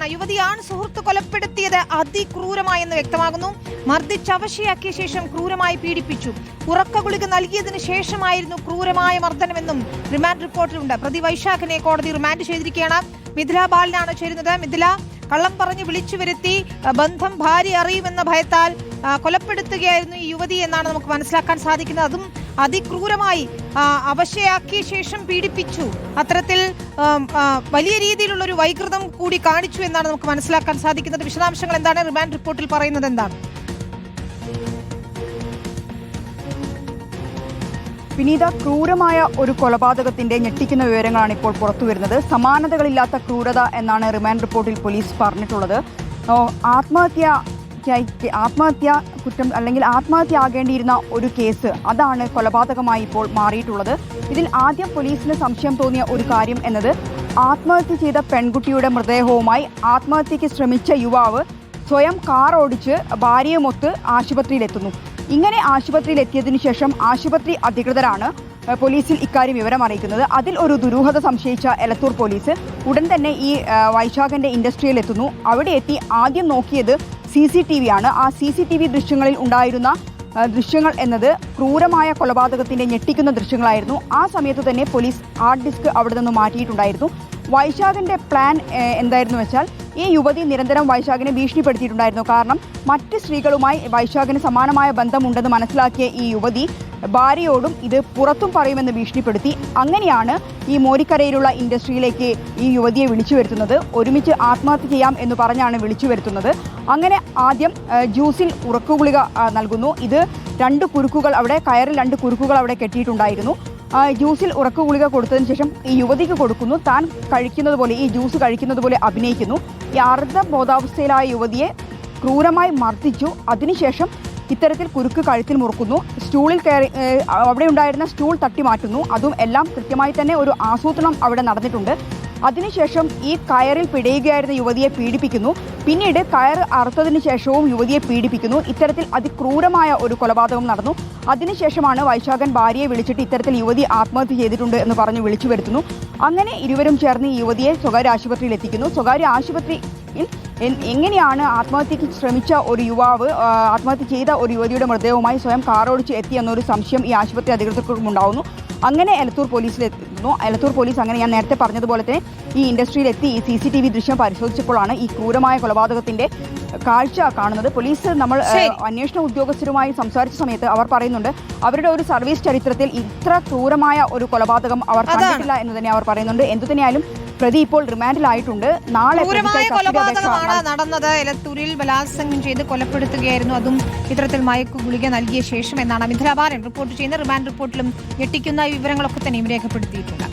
വരികയാണ്. യുവതിയാണ് സുഹൃത്ത് കൊലപ്പെടുത്തിയത് അതിക്രൂരമായെന്ന് വ്യക്തമാകുന്നു. മർദ്ദിച്ചവശയാക്കിയ ശേഷം ക്രൂരമായി പീഡിപ്പിച്ചു. ഉറക്ക ഗുളിക നൽകിയതിനു ശേഷമായിരുന്നു ക്രൂരമായ മർദ്ദനമെന്നും റിമാൻഡ് റിപ്പോർട്ടിലുണ്ട്. പ്രതി വൈശാഖിനെ കോടതി റിമാൻഡ് ചെയ്തിരിക്കുകയാണ്. മിഥില ബാലനാണ് ചേരുന്നത്. മിഥില, കള്ളം പറഞ്ഞ് വിളിച്ചു വരുത്തി ബന്ധം ഭാര്യ അറിയുമെന്ന ഭയത്താൽ കൊലപ്പെടുത്തുകയായിരുന്നു ഈ യുവതി എന്നാണ് നമുക്ക് മനസ്സിലാക്കാൻ സാധിക്കുന്നത്. അതും അതിക്രൂരമായി അവശയാക്കിയ ശേഷം പീഡിപ്പിച്ചു. അത്തരത്തിൽ വലിയ രീതിയിലുള്ള ഒരു വൈകൃതം കൂടി കാണിച്ചു എന്നാണ് നമുക്ക് മനസ്സിലാക്കാൻ സാധിക്കുന്നത്. വിശദാംശങ്ങൾ എന്താണ്? റിമാൻഡ് റിപ്പോർട്ടിൽ പറയുന്നത് എന്താണ്? വിനീത, ക്രൂരമായ ഒരു കൊലപാതകത്തിന്റെ ഞെട്ടിക്കുന്ന വിവരങ്ങളാണ് ഇപ്പോൾ പുറത്തുവരുന്നത്. സമാനതകളില്ലാത്ത ക്രൂരത എന്നാണ് റിമാൻഡ് റിപ്പോർട്ടിൽ പോലീസ് പറഞ്ഞിട്ടുള്ളത്. ആത്മഹത്യ കുറ്റം അല്ലെങ്കിൽ ആത്മഹത്യ ആകേണ്ടിയിരുന്ന ഒരു കേസ്, അതാണ് കൊലപാതകമായി ഇപ്പോൾ മാറിയിട്ടുള്ളത്. ഇതിൽ ആദ്യം പോലീസിന് സംശയം തോന്നിയ ഒരു കാര്യം എന്നത് ആത്മഹത്യ ചെയ്ത പെൺകുട്ടിയുടെ മൃതദേഹവുമായി ആത്മഹത്യക്ക് ശ്രമിച്ച യുവാവ് സ്വയം കാർ ഓടിച്ച് ഭാര്യയുമൊത്ത് ആശുപത്രിയിലെത്തുന്നു. ഇങ്ങനെ ആശുപത്രിയിൽ എത്തിയതിനു ശേഷം ആശുപത്രി അധികൃതരാണ് പോലീസിൽ ഇക്കാര്യം വിവരം അറിയിക്കുന്നത്. അതിൽ ഒരു ദുരൂഹത സംശയിച്ച എലത്തൂർ പോലീസ് ഉടൻ തന്നെ ഈ വൈശാഖന്റെ ഇൻഡസ്ട്രിയിൽ എത്തുന്നു. അവിടെ എത്തി ആദ്യം നോക്കിയത് CCTV ആണ്. ആ CCTV ദൃശ്യങ്ങളിൽ ഉണ്ടായിരുന്ന ദൃശ്യങ്ങൾ എന്നത് ക്രൂരമായ കൊലപാതകത്തിന്റെ ഞെട്ടിക്കുന്ന ദൃശ്യങ്ങളായിരുന്നു. ആ സമയത്ത് തന്നെ പോലീസ് ഹാർഡ് ഡിസ്ക് അവിടെ നിന്ന് മാറ്റിയിട്ടുണ്ടായിരുന്നു. വൈശാഖിന്റെ പ്ലാൻ എന്തായിരുന്നു വെച്ചാൽ, ഈ യുവതി നിരന്തരം വൈശാഖിനെ ഭീഷണിപ്പെടുത്തിയിട്ടുണ്ടായിരുന്നു. കാരണം മറ്റ് സ്ത്രീകളുമായി വൈശാഖിന് സമാനമായ ബന്ധമുണ്ടെന്ന് മനസ്സിലാക്കിയ ഈ യുവതി ഭാര്യയോടും ഇത് പുറത്തും പറയുമെന്ന് ഭീഷണിപ്പെടുത്തി. അങ്ങനെയാണ് ഈ മോരിക്കരയിലുള്ള ഇൻഡസ്ട്രിയിലേക്ക് ഈ യുവതിയെ വിളിച്ചു വരുത്തുന്നത്. ഒരുമിച്ച് ആത്മഹത്യ ചെയ്യാം എന്ന് പറഞ്ഞാണ് വിളിച്ചു വരുത്തുന്നത്. അങ്ങനെ ആദ്യം ജ്യൂസിൽ ഉറക്കുഗുളിക നൽകുന്നു. ഇത് 2 കുരുക്കുകൾ അവിടെ, കയറിൽ 2 കുരുക്കുകൾ അവിടെ കെട്ടിയിട്ടുണ്ടായിരുന്നു. ജ്യൂസിൽ ഉറക്കുഗുളിക കൊടുത്തതിന് ശേഷം ഈ യുവതിക്ക് കൊടുക്കുന്നു. താൻ കഴിക്കുന്നത് പോലെ, ഈ ജ്യൂസ് കഴിക്കുന്നത് പോലെ അഭിനയിക്കുന്നു. ഈ അർദ്ധബോധാവസ്ഥയിലായ യുവതിയെ ക്രൂരമായി മർദ്ദിച്ചു. അതിനുശേഷം ഇത്തരത്തിൽ കുരുക്ക് കഴുത്തിൽ മുറുക്കുന്നു. സ്റ്റൂളിൽ കയറി അവിടെ ഉണ്ടായിരുന്ന സ്റ്റൂൾ തട്ടി മാറ്റുന്നു. അതും എല്ലാം കൃത്യമായി തന്നെ ഒരു ആസൂത്രണം അവിടെ നടന്നിട്ടുണ്ട്. അതിനുശേഷം ഈ കയറിൽ പിടയുകയായിരുന്ന യുവതിയെ പീഡിപ്പിക്കുന്നു. പിന്നീട് കയർ അറുത്തതിന് ശേഷവും യുവതിയെ പീഡിപ്പിക്കുന്നു. ഇത്തരത്തിൽ അതിക്രൂരമായ ഒരു കൊലപാതകം നടന്നു. അതിനുശേഷമാണ് വൈശാഖൻ ഭാര്യയെ വിളിച്ചിട്ട് ഇത്തരത്തിൽ യുവതി ആത്മഹത്യ ചെയ്തിട്ടുണ്ട് എന്ന് പറഞ്ഞ് വിളിച്ചു വരുത്തുന്നു. അങ്ങനെ ഇരുവരും ചേർന്ന് ഈ യുവതിയെ സ്വകാര്യ ആശുപത്രിയിൽ എത്തിക്കുന്നു. സ്വകാര്യ ആശുപത്രിയിൽ എങ്ങനെയാണ് ആത്മഹത്യക്ക് ശ്രമിച്ച ഒരു യുവാവ് ആത്മഹത്യ ചെയ്ത ഒരു യുവതിയുടെ മൃതദേഹവുമായി സ്വയം കാറോടിച്ച് എത്തി എന്നൊരു സംശയം ഈ ആശുപത്രി അധികൃതർക്കും ഉണ്ടാവുന്നു. അങ്ങനെ എലത്തൂർ പോലീസിലെത്തുന്നു. എലത്തൂർ പോലീസ്, അങ്ങനെ ഞാൻ നേരത്തെ പറഞ്ഞതുപോലെ തന്നെ ഈ ഇൻഡസ്ട്രിയിലെത്തി ഈ CCTV ദൃശ്യം പരിശോധിച്ചപ്പോഴാണ് ഈ ക്രൂരമായ കൊലപാതകത്തിന്റെ കാഴ്ച കാണുന്നത്. പോലീസ് നമ്മൾ അന്വേഷണ ഉദ്യോഗസ്ഥരുമായി സംസാരിച്ച സമയത്ത് അവർ പറയുന്നുണ്ട്, അവരുടെ ഒരു സർവീസ് ചരിത്രത്തിൽ ഇത്ര ക്രൂരമായ ഒരു കൊലപാതകം അവർ കണ്ടിട്ടില്ല എന്ന് തന്നെ അവർ പറയുന്നുണ്ട്. എന്തുതന്നെയായാലും പ്രതി ഇപ്പോൾ റിമാൻഡിലായിട്ടുണ്ട്. നാളെ കൊലപാതകമാണ് നടന്നത്. എലത്തൂരിൽ ബലാത്സംഗം ചെയ്ത് കൊലപ്പെടുത്തുകയായിരുന്നു. അതും ഇത്തരത്തിൽ മയക്കു ഗുളിക നൽകിയ ശേഷം എന്നാണ് മിഥില ബാലൻ റിപ്പോർട്ട് ചെയ്യുന്നത്. റിമാൻഡ് റിപ്പോർട്ടിലും ഞെട്ടിക്കുന്ന വിവരങ്ങളൊക്കെ തന്നെയും രേഖപ്പെടുത്തിയിട്ടുണ്ട്.